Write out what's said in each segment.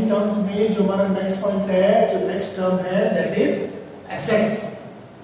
Accounting terms में जो हमारा नेक्स्ट पॉइंट है, जो नेक्स्ट टर्म है, दैट इज एसेट्स।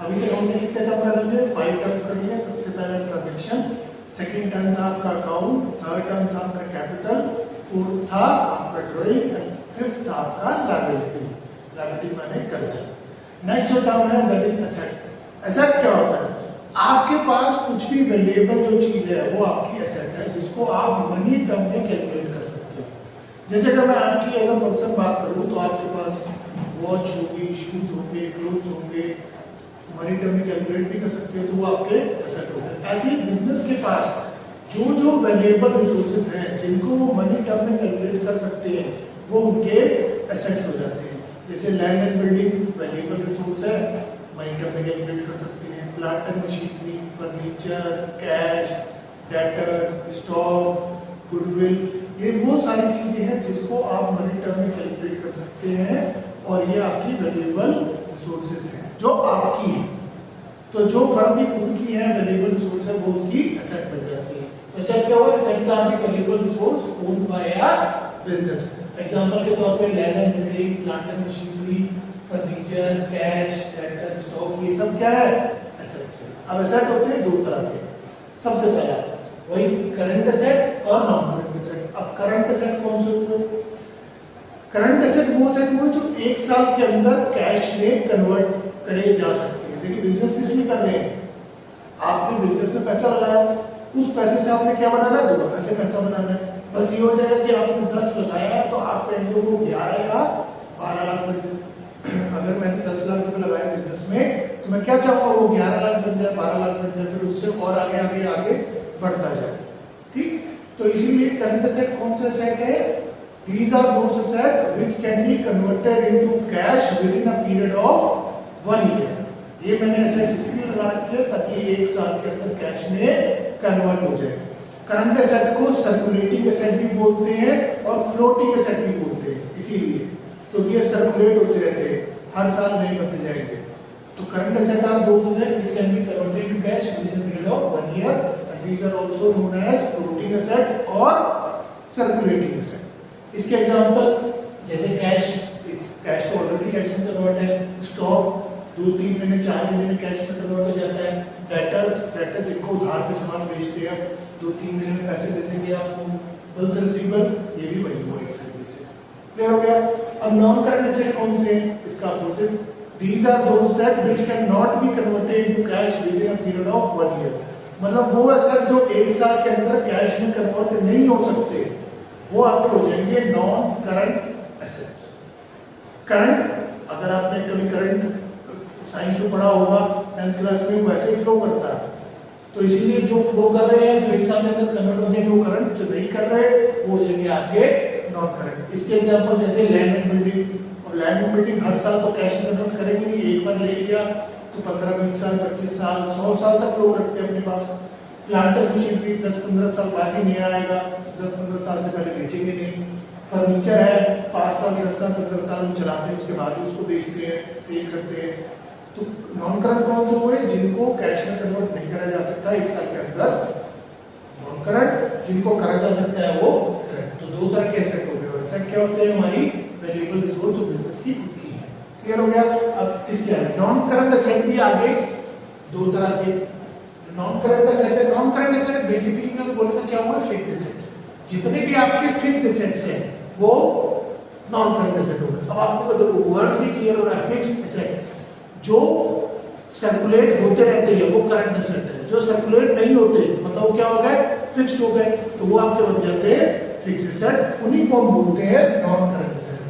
अभी तक हमने कितने टर्म कर लिए? 5 टर्म कर लिए। सबसे पहला ट्रांजैक्शन, सेकंड टर्म था आपका अकाउंट, थर्ड टर्म था आपका कैपिटल, फोर्थ था आपका ड्राइंग एंड फिफ्थ था आपका लायबिलिटी। लायबिलिटी माने कर्जा। नेक्स्ट जो टर्म है दैट इज एसेट। एसेट क्या होता है? आपके पास कुछ भी वैल्यूएबल जो चीज है वो आपकी एसेट है, जिसको आप मनी टर्म में कैलकुलेट कर सकते हो। जैसे अगर मैं आपकी एज अ पर्सन बात करूं तो आपके पास वॉच होगी, शूज होंगे, क्लोथ्स होंगे, मनी टर्म में कैलकुलेट भी कर सकते हो, तो वो आपके एसेट हो गए। ऐसे ही बिजनेस के पास जो जो वैल्यूएबल रिसोर्सेज हैं जिनको वो मनी टर्म में कैलकुलेट कर सकते हैं, वो उनके एसेट्स हो जाते हैं। जैसे land and building valuable resource है, मनी टर्म में कैलकुलेट कर सकते हैं। Plant and machinery, furniture, cash, debtors, stock, goodwill, ये वो सारी चीजें हैं जिसको आप मनी टर्म में कैलकुलेट कर सकते हैं, और ये आपकी वैल्यूएबल रिसोर्सेज हैं जो आपकी है। तो जो फर्म की खुद की है वैल्यूएबल रिसोर्स है, वो उसकी एसेट बन जाती है। तो एसेट क्या हुआ? Assets are the valuable resource owned by a business. Example के तौर पे land and building, plant and machinery, furniture, cash, debtor, stock, ये सब क्या है? एसेट्स है। अब एसेट होते हैं दो तरह के। सबसे पहला वही करंट एसेट और नॉन करंट एसेट। अब करंट एसेट कौन से हुए? करंट एसेट वो एसेट हुए जो 1 साल के अंदर कैश में कन्वर्ट करे जा सकते हैं। देखिए बिजनेस किसमें कर रहे हैं? आपने बिजनेस में पैसा लगाया, उस पैसे से आपने क्या बनाना है? दोबारा से पैसा बनाना है। बस ये हो जाएगा कि आपने 10 लगाया तो आप कहेंगे वो 11 या 12 लाख बन जाए। अगर मैंने 10 लाख रुपए लगाए बिजनेस में तो मैं क्या चाहूंगा? वो 11 लाख बन जाए, 12 लाख बन जाए, फिर उससे और आगे आगे आगे बढ़ता जाए। ठीक, तो इसीलिए करंट एसेट कौन सा एसेट है? These are those assets which can be converted into cash within a period of 1 year. ये मैंने एसेट्स इसलिए लगा रखे हैं ताकि 1 साल के अंदर कैश में कन्वर्ट हो जाए। करंट एसेट को सर्कुलेटिंग एसेट भी बोलते हैं और फ्लोटिंग एसेट भी बोलते हैं, इसीलिए क्योंकि ये सर्कुलेट होते रहते हैं, हर साल नए बनते जाएंगे। तो current asset are those asset which can be converted into cash within a period of 1 year and these are also known as floating asset और circulating asset. इसके एग्जांपल जैसे कैश, कैश तो ऑलरेडी कैश में convert है। Stock 2-3 महीने 4 महीने में cash में कन्वर्ट हो जाता है। डेटर जिनको उधार पे सामान बेचते हैं 2-3 महीने में पैसे दे देंगे आपको। बिल्स रिसीवेबल, ये भी वही हुआ एक तरीके से। क्लियर हो गया? अब नॉन करंट एसेट कौन से? इसका opposite, these are those asset which can not be converted into cash within a period of 1 year. मतलब वो एसेट जो 1 साल के अंदर कैश में कन्वर्ट नहीं हो सकते, वो आपके हो जाएंगे नॉन करंट एसेट्स। करंट, अगर आपने कभी करंट साइंस में पढ़ा होगा 10th क्लास में, वैसे ही फ्लो करता है। तो इसीलिए जो फ्लो कर रहे हैं, जो 1 साल के अंदर कन्वर्ट हो जाएंगे वो करंट, जो नहीं कर रहे वो हो जाएंगे आपके नॉन करंट। इसके एग्जांपल जैसे लैंड एंड बिल्डिंग। और लैंड एंड बिल्डिंग हर साल तो कैश में कन्वर्ट करेंगे नहीं, एक बार ले लिया तो 15-20 साल, 25 साल, 100 साल तक लोग रखते हैं अपने पास। प्लांट एंड मशीनरी 10-15 साल बाद ही नया आएगा, 10-15 साल से पहले बेचेंगे नहीं। फर्नीचर है 5 साल, 10 साल, 15 साल हम चलाते हैं, उसके बाद ही उसको बेचते हैं, सेल करते हैं। तो नॉन करंट कौन से हुए? जिनको कैश में कन्वर्ट नहीं करा जा सकता 1 साल के अंदर नॉन करंट, जिनको करा जा सकता है वो करंट। तो दो तरह के एसेट हो गए। और एसेट क्या होते हैं? हमारी वैल्यूएबल रिसोर्स जो बिजनेस की खुद की है। क्लियर हो गया? अब इसके आगे नॉन करंट एसेट भी आगे दो तरह के नॉन करंट एसेट है। नॉन करंट एसेट बेसिकली मैंने बोला था क्या हुआ? Fix asset. जितने भी आपके फिक्स एसेट्स हैं वो नॉन करंट एसेट हो गए। अब आपको देखो वर्ड से क्लियर हो रहा है, फिक्स एसेट जो सर्कुलेट होते रहते हैं वो करंट एसेट है, जो सर्कुलेट नहीं होते मतलब वो क्या हो गए? फिक्स्ड हो गए, तो वो आपके बन जाते हैं फिक्स एसेट। उन्हीं को हम बोलते हैं नॉन करंट एसेट,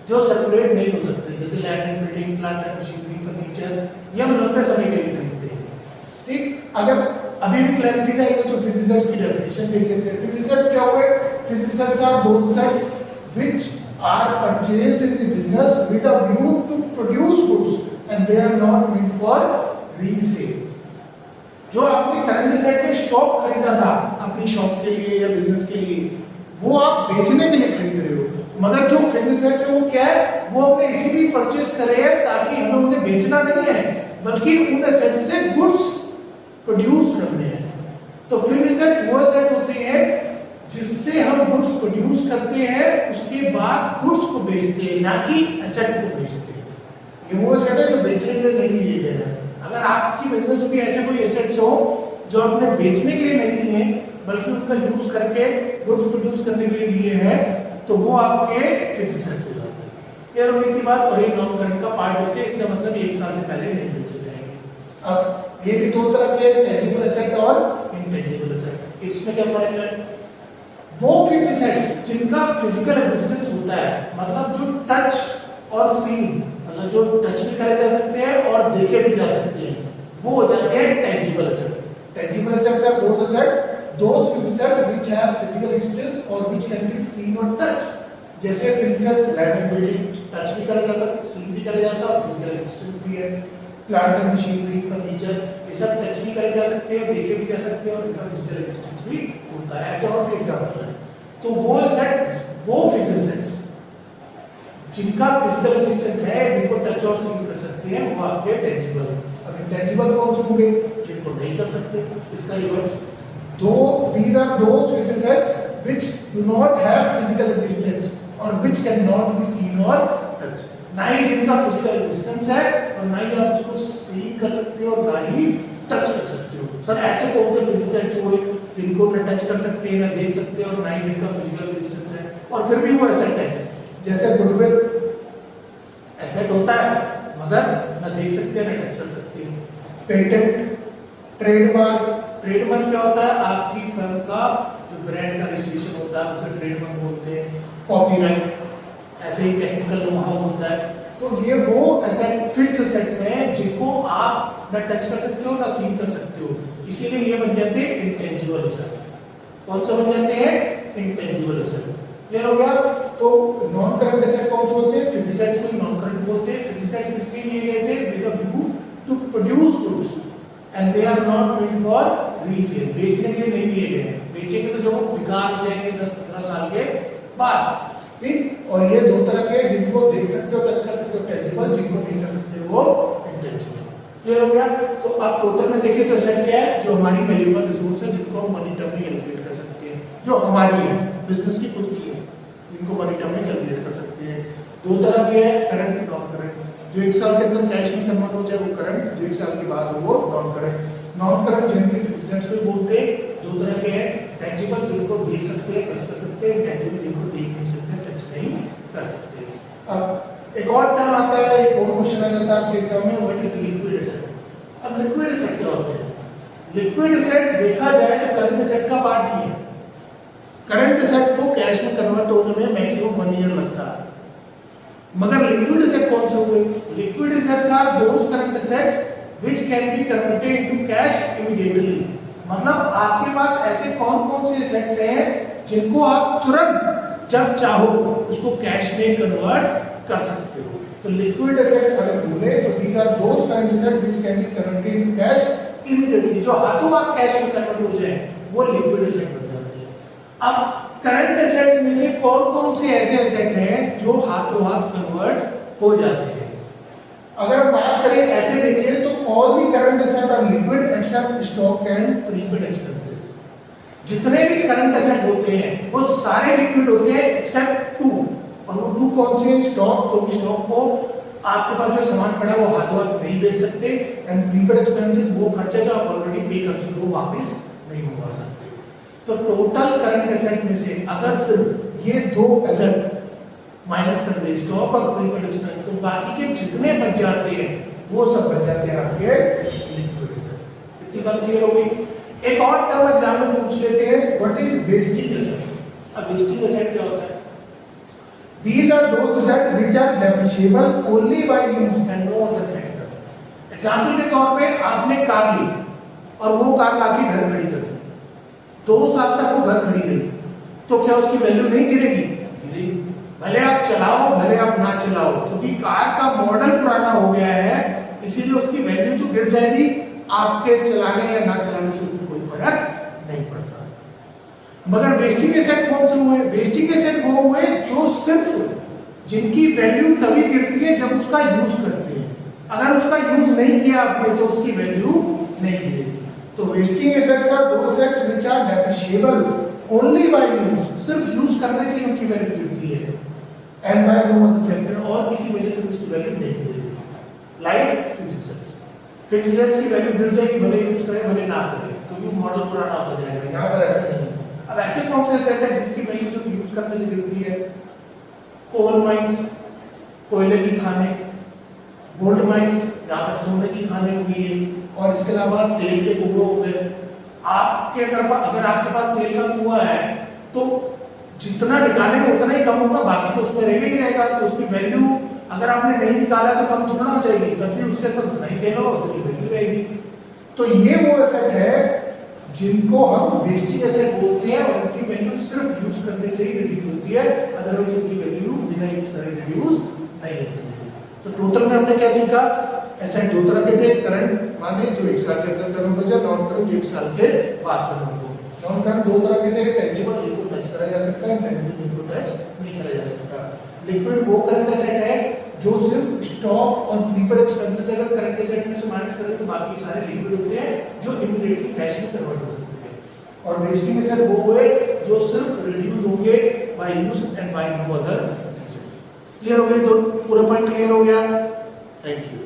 जो सर्कुलेट नहीं हो सकते, जैसे land and building, plant and machinery, furniture, ये हम लंबे समय के लिए खरीदते हैं। ठीक, अगर अभी भी क्लैरिटी नहीं है तो फिक्स्ड एसेट्स की डेफिनेशन देख लेते हैं। फिक्स्ड एसेट्स क्या हुए? Fixed assets are those assets which are purchased in the business with a view to produce goods and they are not meant for resale. जो आपने करंट एसेट में stock खरीदा था अपनी शॉप के लिए या बिजनेस के लिए, वो आप बेचने के लिए खरीद रहे हो, मगर जो फिक्स्ड एसेट्स है वो क्या है? वो हमने इसीलिए परचेज करे हैं ताकि हमें उन्हें बेचना नहीं है, बल्कि उन एसेट से गुड्स प्रोड्यूस करने हैं। तो फिक्स्ड एसेट्स वो एसेट होते हैं जिससे हम गुड्स प्रोड्यूस करते हैं उसके बाद गुड्स को बेचते हैं, ना कि एसेट को बेचते हैं। ये वो एसेट है जो बेचने के लिए नहीं लिए गए हैं। अगर आपकी बिजनेस में भी ऐसे कोई एसेट्स हो जो आपने बेचने के लिए नहीं लिए बल्कि उनका यूज करके गुड्स प्रोड्यूस करने के लिए लिए हैं, तो वो आपके फिक्स्ड एसेट्स हो जाते हैं। क्लियर हो गई बात। और ये नॉन करंट का पार्ट होते हैं, इसका मतलब 1 साल से पहले नहीं बेचे जाएंगे। अब ये भी दो तरह के, टेंजिबल एसेट और इनटेंजिबल एसेट। इसमें क्या फर्क है? वो फिक्स्ड एसेट्स जिनका फिजिकल एग्जिस्टेंस होता है, मतलब जो टच और सीन, मतलब जो टच भी करे जा सकते हैं और देखे भी जा सकते हैं, वो हो जाते हैं tangible asset. Tangible assets are those assets, those fixed assets which have physical existence or which can be seen or touched। जैसे fixed assets land and building, touch भी करा जाता है, सीन भी करा जाता है, फिजिकल एग्जिस्टेंस भी है। प्लांट एंड मशीनरी, फर्नीचर, ये सब टच भी करे जा सकते हैं, देखे भी जा सकते हैं और इनका फिजिकल एग्जिस्टेंस भी होता है। ऐसे और भी एग्जांपल है। तो वो एसेट, वो फिक्स्ड एसेट्स जिनका फिजिकल एग्जिस्टेंस है, जिनको टच और सीन कर सकते हैं, वो आपके टेंजिबल। अब इंटेंजिबल कौन से होंगे? जिनको नहीं कर सकते। इसका reverse, these are those fixed assets which do not have physical existence or which cannot be seen or touched। ना ही जिनका फिजिकल एग्जिस्टेंस है और ना ही आप उसको सी कर सकते हो और ना ही टच कर सकते हो। सर ऐसे कौन से फिक्स्ड एसेट्स हुए जिनको ना टच कर सकते हैं, ना देख सकते हैं और ना ही जिनका फिजिकल एग्जिस्टेंस है और फिर भी वो एसेट है? जैसे गुडविल एसेट होता है मगर ना देख सकते हैं ना टच कर सकते हैं। पेटेंट, ट्रेडमार्क, ट्रेडमार्क क्या होता है? आपकी फर्म का जो ब्रांड का रजिस्ट्रेशन होता है उसे ट्रेडमार्क बोलते हैं। कॉपीराइट, ऐसे ही टेक्निकल नो-हाउ होता है। तो ये वो एसेट, फिक्स्ड एसेट्स हैं जिनको आप ना टच कर सकते हो ना सीन कर सकते हो, इसीलिए ये बन जाते हैं इंटेंजिबल एसेट। कौन सा बन जाते हैं? Intangible asset. क्लियर हो गया? तो नॉन करंट एसेट कौन से होते हैं? फिक्स्ड एसेट्स को नॉन करंट बोलते हैं। फिक्स्ड एसेट्स किसलिए लिए गए थे? With a view to produce goods and they are not meant for resale. बेचने के लिए नहीं लिए गए हैं, बेचेंगे तो जब वो बेकार हो जाएंगे 10-15 साल के बाद। ठीक। और ये दो तरह के, जिनको देख सकते हो, टच कर सकते हो, टेंजिबल, जिनको नहीं कर सकते वो इंटेंजिबल। क्लियर हो गया? तो आप टोटल में देखिए तो एसेट क्या है? जो हमारी वैल्यूएबल रिसोर्स है, जिनको हम मनी टर्म में कैलकुलेट कर सकते हैं, जो हमारी है, बिजनेस की खुद की है, जिनको मनी टर्म में कैलकुलेट कर सकते हैं। दो तरह के है, करंट, नॉन करंट। जो 1 साल के अंदर कैश में कन्वर्ट हो जाए वो करंट, जो 1 साल के बाद हो वो non current. Non current generally fixed assets को बोलते हैं। दो तरह के हैं, टेंजिबल जिनको देख सकते हैं, टच कर सकते हैं, इंटेंजिबल जिनको देख नहीं सकते, टच नहीं कर सकते। अब एक और टर्म आता है, एक और क्वेश्चन आ जाता है आपके एग्जाम में, व्हाट इज लिक्विड एसेट। अब लिक्विड एसेट क्या होते हैं? लिक्विड एसेट देखा जाए तो करंट एसेट का पार्ट ही है। करंट एसेट को कैश में कन्वर्ट होने में मैक्सिमम 1 ईयर लगता है, मगर लिक्विड एसेट कौन से हुए? Liquid assets are those current assets which can be converted into cash immediately। मतलब आपके पास ऐसे कौन कौन से एसेट्स हैं जिनको आप तुरंत जब चाहो उसको कैश में कन्वर्ट कर सकते हो। तो लिक्विड एसेट अगर बोले तो these are those current assets which can be converted into cash immediately। जो हाथों हाथ कैश में कन्वर्ट हो जाए वो लिक्विड एसेट बन जाते हैं। अब करंट एसेट्स में से कौन कौन से ऐसे एसेट हैं जो हाथों हाथ कन्वर्ट हो जाते हैं? अगर बात करें ऐसे देखिए तो all the current asset are liquid except stock and prepaid expenses. जितने भी करंट एसेट होते हैं वो सारे लिक्विड होते हैं एक्सेप्ट 2। और वो 2 कौन से? स्टॉक, क्योंकि स्टॉक को आपके पास जो सामान पड़ा है वो हाथों हाथ नहीं बेच सकते, एंड प्रीपेड एक्सपेंसेस वो खर्चे जो आप ऑलरेडी पे कर चुके हो वापस नहीं मंगवा सकते। तो टोटल करंट एसेट में से अगर सिर्फ ये 2 एसेट माइनस कर दे, स्टॉक और प्रीपेड एक्सपेंस, तो बाकी के जितने बच जाते हैं वो सब बच जाते हैं आपके लिक्विड एसेट। इतनी बात क्लियर हो गई? एक और टर्म एग्जाम में पूछ लेते हैं, व्हाट इज वेस्टिंग एसेट। अब वेस्टिंग एसेट क्या होता है? These are those assets which are depreciable only by use and no other factor। Example के तौर पे आपने कार ली और वो कार लाके घर खड़ी कर दी, 2 साल तक वो घर खड़ी रही, तो क्या उसकी वैल्यू नहीं गिरेगी? गिरेगी। भले आप चलाओ भले आप ना चलाओ, क्योंकि कार का मॉडल पुराना हो गया है, इसीलिए उसकी वैल्यू तो गिर जाएगी, आपके चलाने या ना चलाने से उसमें कोई फर्क नहीं पड़ता। मगर वेस्टिंग एसेट कौन से हुए? वेस्टिंग एसेट वो हुए जो सिर्फ जिनकी वैल्यू तभी गिरती है जब उसका यूज करते हैं। अगर उसका यूज नहीं किया आपने तो उसकी वैल्यू नहीं गिरेगी। तो wasting assets are those assets which are depreciable only by use, सिर्फ यूज करने से उनकी वैल्यू गिरती है, and by no other factor, और किसी वजह से उसकी वैल्यू नहीं गिरेगी। लाइक फिक्स रेट्स की वैल्यू गिर जाएगी, भले यूज करें भले ना करें, क्योंकि मॉडल पुराना हो जाएगा। यहाँ पर ऐसा नहीं है। अब ऐसे कौन से सेट है जिसकी वैल्यू सिर्फ यूज करने से गिरती है? कोल माइंस, कोयले की खानें, गोल्ड माइंस, यहाँ पर सोने की खानें हुई है, और इसके अलावा तेल के कुएं हो गए। आपके अगर आपके पास तेल का कुआं है तो जितना निकालेंगे उतना ही कम होगा, बाकी तो उसमें रहेगा ही रहेगा। तो उसकी वैल्यू अगर आपने नहीं निकाला तो कम थोड़ा हो जाएगी, तब भी उसके अंदर उतना ही तेल होगा, उतनी वैल्यू रहेगी। तो ये वो एसेट है जिनको हम वेस्टिंग एसेट बोलते हैं, और उनकी वैल्यू सिर्फ यूज करने से ही रिड्यूस होती है, अदरवाइज उनकी वैल्यू बिना यूज करे रिड्यूस नहीं होती है। तो टोटल में हमने क्या सीखा? एसेट दो तरह के थे, करंट माने जो 1 साल के अंदर करंट हो जाए, नॉन करंट जो 1 साल के बाद करंट हो। नॉन करंट दो तरह के थे, टेंजिबल जिनको टच करा जा सकता है, टेंजिबल जिनको टच नहीं करा जा सकता। लिक्विड वो करंट एसेट है जो सिर्फ स्टॉक और प्रीपेड एक्सपेंसेस अगर करंट एसेट में से माइनस करें तो बाकी सारे लिक्विड होते हैं जो इमीडिएटली कैश में कन्वर्ट हो सकते हैं। और वेस्टिंग एसेट वो हुए जो सिर्फ रिड्यूस होंगे by use and by no other. Clear हो गया? तो पूरा पॉइंट क्लियर हो गया? Thank you.